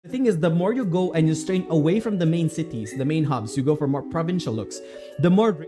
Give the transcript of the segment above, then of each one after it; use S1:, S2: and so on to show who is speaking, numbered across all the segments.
S1: The thing is, the more you go and you strain away from the main cities, the main hubs, you go for more provincial looks, the more...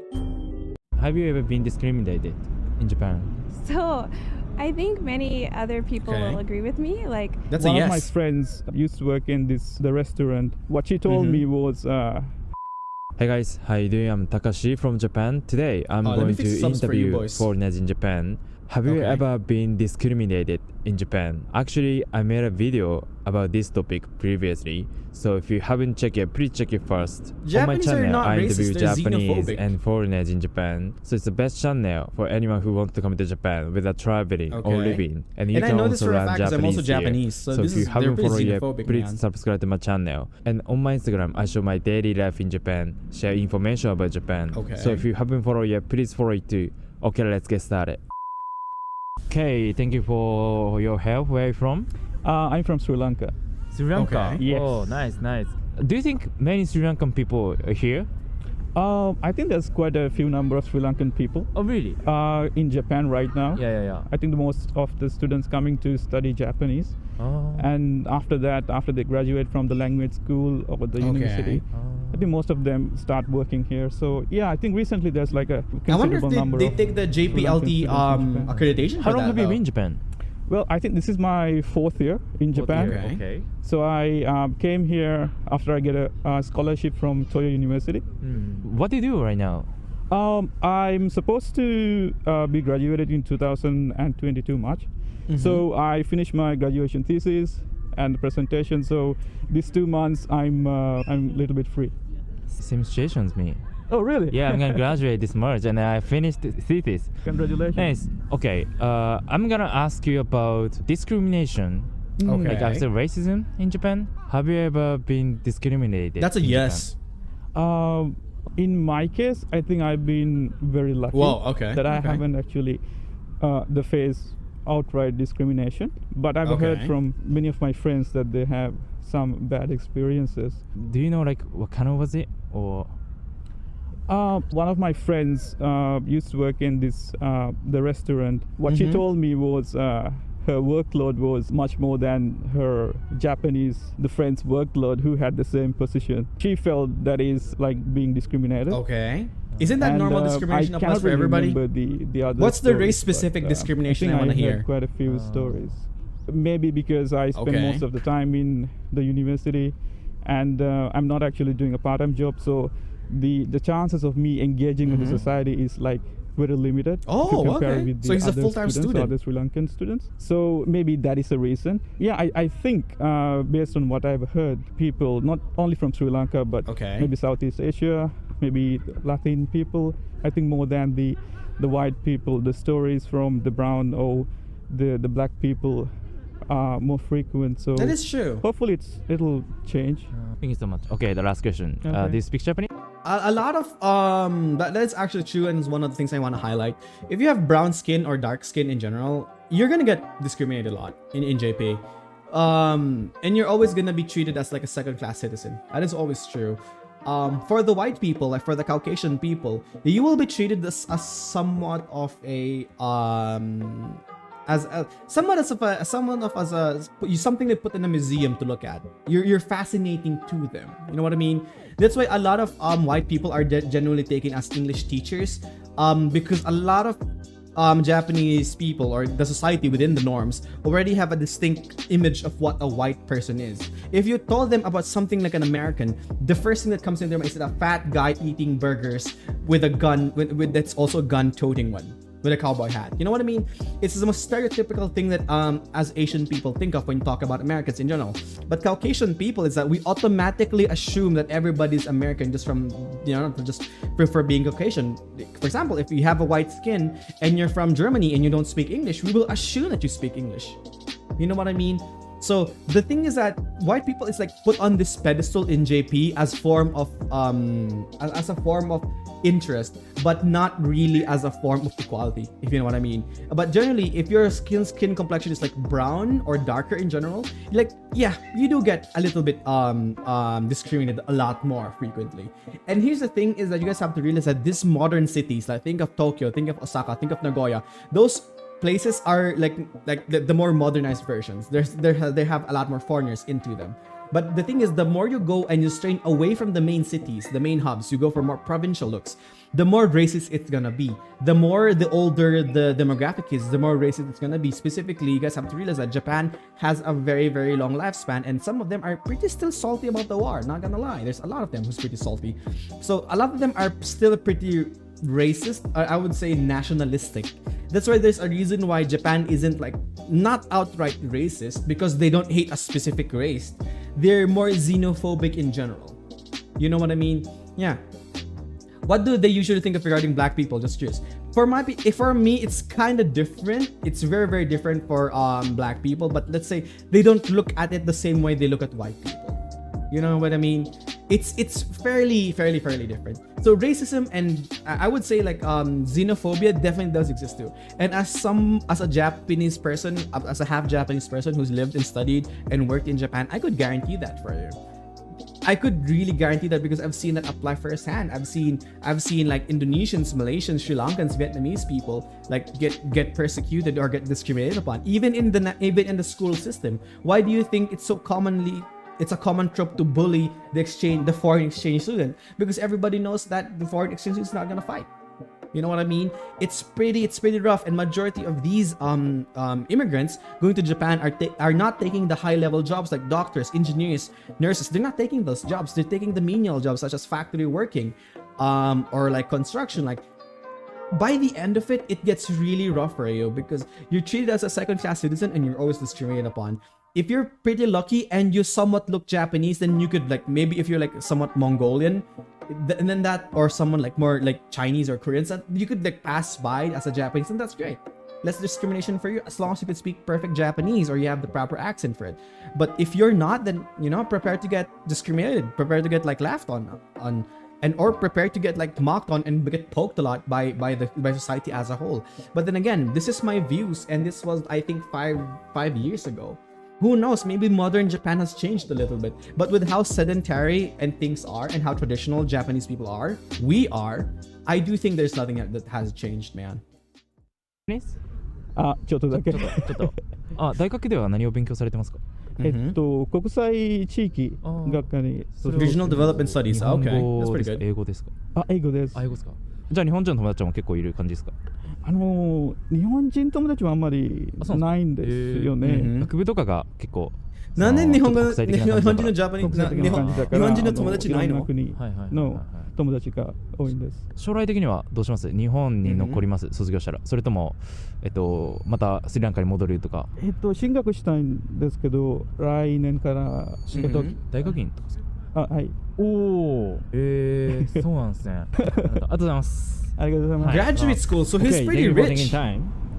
S2: Have you ever been discriminated in Japan?
S3: So, I think many other people will agree with me. Like,
S1: that's
S4: one
S1: a yes.
S4: of my friends used to work in the restaurant. What she told me was,
S2: Hey guys, how you doing? I'm TAKASHii from Japan. Today, I'm going to interview foreigners in Japan. Have you ever been discriminated in Japan? Actually, I made a video about this topic previously, so if you haven't checked it, please check it first.
S1: Japanese
S2: on my channel, I interview
S1: they're
S2: Japanese
S1: xenophobic.
S2: and foreigners in Japan, so it's the best channel for anyone who wants to come to Japan whether traveling or living. And you
S1: And I
S2: can
S1: know this
S2: also
S1: for a
S2: learn
S1: fact because I'm
S2: Japanese
S1: also Japanese, so
S2: So
S1: this
S2: if you
S1: is, they're
S2: haven't
S1: pretty
S2: followed yet,
S1: xenophobic,
S2: please
S1: man.
S2: subscribe to my channel. And on my Instagram, I show my daily life in Japan, share information about Japan. So if you haven't followed yet, please follow it too. Okay, let's get started. Okay, thank you for your help. Where are you from?
S4: I'm from Sri Lanka.
S2: Sri Lanka.
S4: Yes.
S2: Oh, nice. Do you think many Sri Lankan people are here?
S4: I think there's quite a few number of Sri Lankan people
S2: Oh, really?
S4: in Japan right now.
S2: Yeah.
S4: I think the most of the students coming to study Japanese.
S2: Oh.
S4: And after that, after they graduate from the language school or the university, I think most of them start working here. So yeah, I think recently there's like a
S1: I wonder
S4: considerable
S1: if
S4: number
S1: they
S4: of
S1: take the
S4: Sri Lankan
S1: JPLT
S4: students in Japan.
S1: accreditation
S2: How
S1: for
S2: long
S1: that,
S2: have you
S1: though?
S2: been in Japan?
S4: Well, I think this is my 4th year in Japan.
S2: Okay.
S4: So I came here after I get a scholarship from Toyo University.
S2: What do you do right now?
S4: I'm supposed to be graduated in 2022 March. So I finished my graduation thesis and the presentation. So these 2 months I'm a little bit free.
S2: Same situation as me.
S4: Oh, really?
S2: Yeah, I'm gonna graduate this March and I finished the thesis.
S4: Congratulations.
S2: Nice. Okay, I'm gonna ask you about discrimination. Like after racism in Japan. Have you ever been discriminated?
S1: That's a
S2: in
S1: yes.
S4: In my case, I think I've been very lucky that I haven't actually faced outright discrimination. But I've heard from many of my friends that they have some bad experiences.
S2: Do you know like what kind of was it or?
S4: One of my friends used to work in the restaurant. What she told me was her workload was much more than her the friend's workload who had the same position. She felt that is like being discriminated.
S1: Isn't that normal discrimination applies for everybody?
S4: The other
S1: What's the
S4: stories,
S1: race-specific discrimination
S4: I
S1: I want to
S4: heard
S1: hear?
S4: quite a few stories. Maybe because I spend most of the time in the university and I'm not actually doing a part-time job, so the chances of me engaging with the society is like very limited to compare with the
S1: so he's a
S4: other
S1: full-time
S4: students,
S1: student.
S4: other Sri Lankan students. So maybe that is a reason. Yeah, I think based on what I've heard, people not only from Sri Lanka but maybe Southeast Asia, maybe Latin people, I think more than the white people, the stories from the brown or the black people are more frequent. So
S1: that is true.
S4: Hopefully it'll change.
S2: Thank you so much. Okay, the last question. Do you speak Japanese?
S1: A lot of that's actually true, and it's one of the things I want to highlight. If you have brown skin or dark skin in general, you're gonna get discriminated a lot in JP, and you're always gonna be treated as like a second-class citizen. That is always true. For the white people, like for the Caucasian people, you will be treated as somewhat of a something they put in a museum to look at. You're fascinating to them. You know what I mean? That's why a lot of white people are genuinely taken as English teachers, because a lot of Japanese people or the society within the norms already have a distinct image of what a white person is. If you told them about something like an American, the first thing that comes into their mind is a fat guy eating burgers with a gun, with that's also a gun-toting one, with a cowboy hat. You know what I mean? It's the most stereotypical thing that as Asian people think of when you talk about Americans in general. But Caucasian people is that we automatically assume that everybody's American just from, just prefer being Caucasian. For example, if you have a white skin and you're from Germany and you don't speak English, we will assume that you speak English. You know what I mean? So the thing is that white people is like put on this pedestal in JP as form of as a form of interest, but not really as a form of equality, if you know what I mean. But generally, if your skin complexion is like brown or darker in general, like you do get a little bit discriminated a lot more frequently. And here's the thing is that you guys have to realize that these modern cities, like think of Tokyo, think of Osaka, think of Nagoya, those places are like the more modernized versions. They have a lot more foreigners into them. But the thing is, the more you go and you strain away from the main cities, the main hubs, you go for more provincial looks, the more racist it's gonna be. The more the older the demographic is, the more racist it's gonna be. Specifically, you guys have to realize that Japan has a very, very long lifespan, and some of them are pretty still salty about the war, not gonna lie. There's a lot of them who's pretty salty. So a lot of them are still pretty racist, I would say nationalistic. That's why there's a reason why Japan isn't like not outright racist, because they don't hate a specific race. They're more xenophobic in general. You know what I mean? Yeah. What do they usually think of regarding black people? Just curious. For me, it's kind of different. It's very, very different for black people. But let's say they don't look at it the same way they look at white people. You know what I mean? It's fairly different. So racism and I would say like xenophobia definitely does exist too. And as a Japanese person, as a half Japanese person who's lived and studied and worked in Japan, I could guarantee that for you. I could really guarantee that because I've seen that apply firsthand. I've seen like Indonesians, Malaysians, Sri Lankans, Vietnamese people like get persecuted or get discriminated upon, even in the school system. Why do you think it's a common trope to bully the foreign exchange student? Because everybody knows that the foreign exchange student is not gonna fight. You know what I mean? It's pretty rough, and majority of these immigrants going to Japan are not taking the high level jobs like doctors, engineers, nurses. They're not taking those jobs. They're taking the menial jobs such as factory working, or like construction. Like by the end of it, it gets really rough for you because you're treated as a second-class citizen and you're always discriminated upon. If you're pretty lucky and you somewhat look Japanese, then you could like, maybe if you're like somewhat Mongolian, and then that, or someone like more like Chinese or Koreans, you could like pass by as a Japanese, and that's great. Less discrimination for you as long as you can speak perfect Japanese or you have the proper accent for it. But if you're not, then prepare to get discriminated, prepare to get like laughed on, or prepare to get like mocked on and get poked a lot by society as a whole. But then again, this is my views, and this was I think five years ago. Who knows, maybe modern Japan has changed a little bit. But with how sedentary and things are and how traditional Japanese people are, I do think there's nothing that has changed, man.
S4: ちょっとだけ。
S2: 大学では何を勉強されてますか？
S4: 国際地域学科に。
S1: Regional Development Studies. Okay, that's pretty good.
S2: 英語ですか？
S4: 英語です。
S2: 英語ですか？じゃあ日本人の友達も結構いる感じですか？
S4: 日本人友達はあんまりないんですよね。
S2: 学部とかが結構。
S1: なんで日本人のジャパニーズ日本人の友達ないの？
S4: 国の友達が多いんです。
S2: 将来的にはどうします？日本に残ります、卒業したら。それともまたスリランカに戻るとか。
S4: 進学したいんですけど、来年から
S2: 大学院とかですか？
S4: はい。
S2: おお、そうなんですね。ありがとうございます。
S1: Graduate school, so he's pretty rich.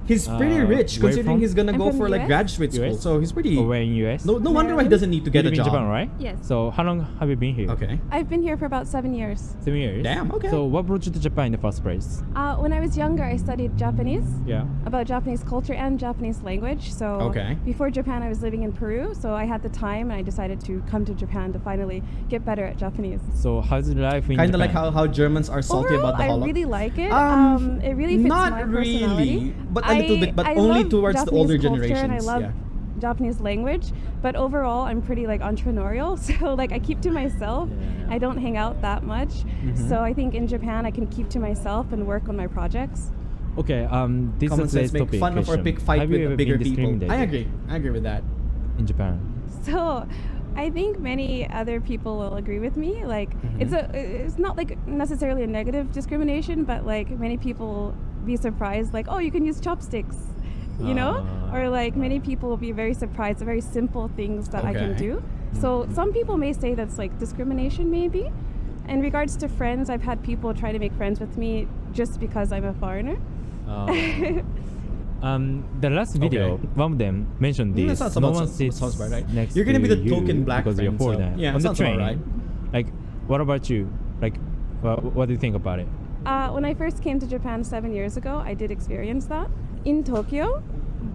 S1: He's pretty rich considering he's gonna go for like graduate school. So he's pretty.
S2: We're in US.
S1: No wonder why he doesn't need to get a job.
S2: In Japan, right?
S3: Yes.
S2: So how long have you been here?
S1: Okay.
S3: I've been here for about 7 years.
S2: 7 years.
S1: Damn. Okay.
S2: So what brought you to Japan in the first place?
S3: When I was younger, I studied Japanese.
S2: Yeah.
S3: About Japanese culture and Japanese language. So before Japan, I was living in Peru. So I had the time, and I decided to come to Japan to finally get better at Japanese.
S2: So how's life in Japan?
S1: Kind of like how Germans are salty
S3: Overall,
S1: about the Holocaust.
S3: I really like it. It really fits my personality.
S1: Not really, but a little bit. But only towards
S3: Japanese
S1: the older
S3: culture,
S1: generations.
S3: And I love Japanese language, but overall I'm pretty like entrepreneurial, so like I keep to myself. I don't hang out that much. So I think in Japan I can keep to myself and work on my projects.
S2: Okay, this
S1: common
S2: is
S1: sense, make fun of or pick fight with bigger people. I agree with that.
S2: In Japan.
S3: So I think many other people will agree with me. Like it's not like necessarily a negative discrimination, but like many people be surprised, like, oh, you can use chopsticks, or like many people will be very surprised at very simple things that I can do. So some people may say that's like discrimination, maybe. In regards to friends, I've had people try to make friends with me just because I'm a foreigner.
S2: The last video, one of them mentioned this.
S1: No one sits next. You're gonna be the token black
S2: because you're foreigner.
S1: Yeah,
S2: on the
S1: sounds
S2: train.
S1: Right.
S2: Like, what about you? Like, what do you think about it?
S3: When I first came to Japan 7 years ago, I did experience that in Tokyo,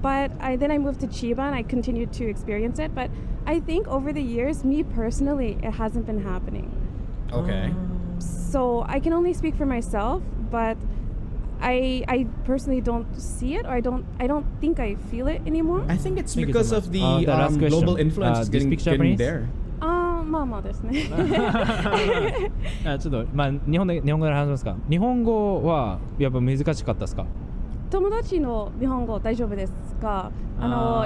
S3: but then I moved to Chiba and I continued to experience it. But I think over the years, me personally, it hasn't been happening.
S1: Okay.
S3: So I can only speak for myself, but I personally don't see it, or I don't think I feel it anymore.
S1: I think it's because of the global influence getting there.
S3: まあまあですね。
S2: あ、ちょっとまあ日本語で話しますか。日本語はやっぱ難しかったですか。
S3: 友達の日本語大丈夫ですが、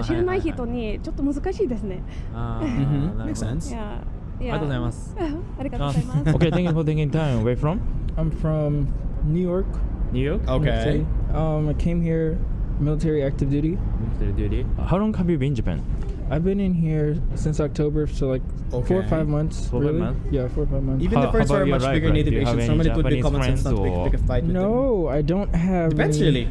S3: 知らない人にちょっと難しいですね。
S1: Makes sense.
S3: あ
S2: りがとうございます。
S3: ありがとうございます。
S2: Okay, thank you for taking time. Where from?
S5: I'm from New York.
S2: New York.
S1: Okay.
S5: I came here military active duty.
S2: Military duty. How long have you been in Japan?
S5: I've been in here since October, so like 4 or 5 months.
S2: 4 or 5 months?
S5: Yeah, 4 or 5 months.
S1: Even the first are much bigger native Asians. Normally it would be
S2: Japanese
S1: common sense not to
S2: friends
S1: pick a fight with them.
S5: No, I don't have.
S1: Depends
S5: any,
S1: really.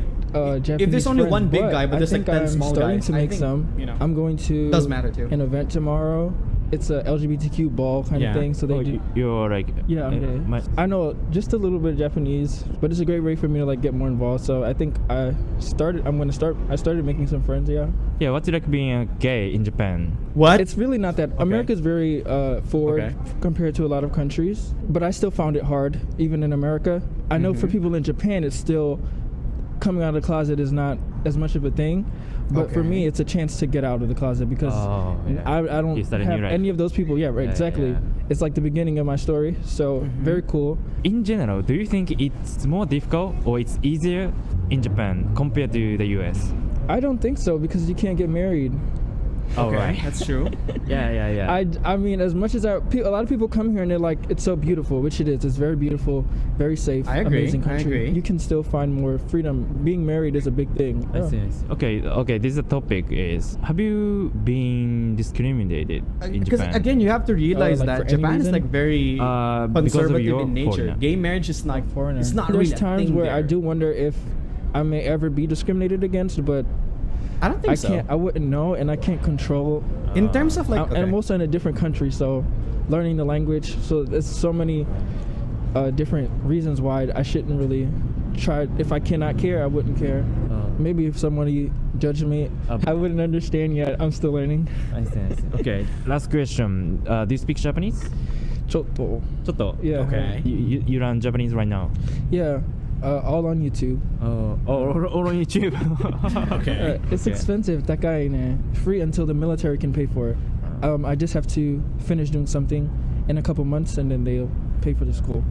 S5: Japanese
S1: If there's only
S5: friends,
S1: one big
S5: but
S1: guy, but there's
S5: I
S1: like
S5: think
S1: 10 small
S5: I'm starting
S1: guys,
S5: to
S1: I
S5: make
S1: think,
S5: some.
S1: you know,
S5: I'm going to
S1: does matter too.
S5: an event tomorrow. It's a LGBTQ ball kind of thing. So they do.
S2: You're like
S5: Yeah, I'm gay. I know just a little bit of Japanese, but it's a great way for me to like get more involved. So I think I started making some friends.
S2: Yeah, what's it like being a gay in Japan?
S1: What?
S5: It's really not that. America's very forward compared to a lot of countries, but I still found it hard, even in America. I know for people in Japan, it's still coming out of the closet is not as much of a thing, but for me, it's a chance to get out of the closet because I don't have any of those people. Yeah, right, exactly. It's like the beginning of my story, so very cool.
S2: In general, do you think it's more difficult or it's easier in Japan compared to the US?
S5: I don't think so because you can't get married.
S1: Okay, right. That's true.
S2: Yeah.
S5: I mean, as much as a lot of people come here and they're like, it's so beautiful, which it is. It's very beautiful, very safe, amazing country. You can still find more freedom. Being married is a big thing.
S2: I see. Okay. This is the topic is, have you been discriminated in Japan?
S1: Because again, you have to realize that Japan is like very conservative in nature.
S2: Foreigner.
S1: Gay marriage is not foreigner. It's not
S5: There's
S1: really
S5: times
S1: a thing
S5: where
S1: there.
S5: I do wonder if I may ever be discriminated against, but
S1: I don't think so.
S5: I wouldn't know, and I can't control.
S1: In terms of like,
S5: and I'm also in a different country, so learning the language. So there's so many different reasons why I shouldn't really try. If I cannot care, I wouldn't care. Maybe if somebody judged me, I wouldn't understand yet. I'm still learning.
S2: I see. Okay, last question. Do you speak Japanese?
S5: ちょっと. Yeah.
S1: Okay.
S2: You learn Japanese right now?
S5: Yeah. All on YouTube.
S2: All on YouTube. Okay.
S5: It's expensive. 高いね. Free until the military can pay for it. I just have to finish doing something in a couple months, and then they'll pay for the school.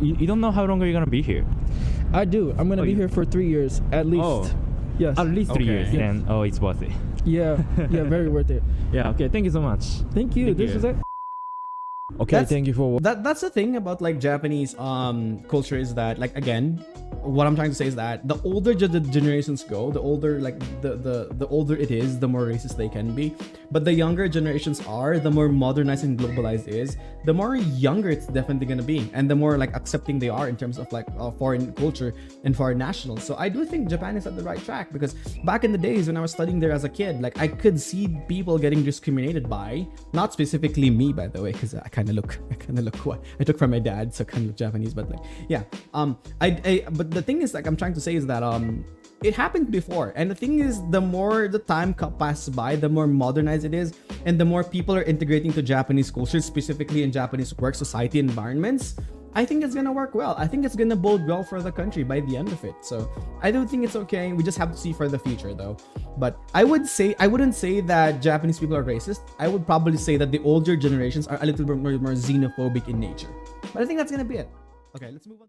S2: You don't know how long are you gonna be here?
S5: I do. I'm gonna be here for 3 years at least.
S2: Oh.
S5: Yes.
S2: At least 3 years.
S5: Yes.
S2: Then it's worth it.
S5: Yeah. Very worth it.
S2: Yeah. Okay. Thank you so much.
S5: Thank you. This is it.
S2: Okay, thank you for
S1: that's the thing about like Japanese culture is that, like, again, what I'm trying to say is that the older the generations go, the older like the older it is, the more racist they can be. But the younger generations are, the more modernized and globalized it is, the more younger it's definitely gonna be, and the more like accepting they are in terms of like foreign culture and foreign nationals. So I do think Japan is at the right track, because back in the days when I was studying there as a kid, like I could see people getting discriminated by, not specifically me, by the way, because I kind of look what I took from my dad, so kind of Japanese, but like, yeah. But the thing is, like, I'm trying to say is that it happened before, and the thing is, the more the time passes by, the more modernized it is, and the more people are integrating to Japanese culture, specifically in Japanese work society environments. I think it's gonna work well. I think it's gonna bode well for the country by the end of it. So I don't think it's okay. We just have to see for the future, though. But I wouldn't say that Japanese people are racist. I would probably say that the older generations are a little bit more xenophobic in nature. But I think that's gonna be it. Okay, let's move on.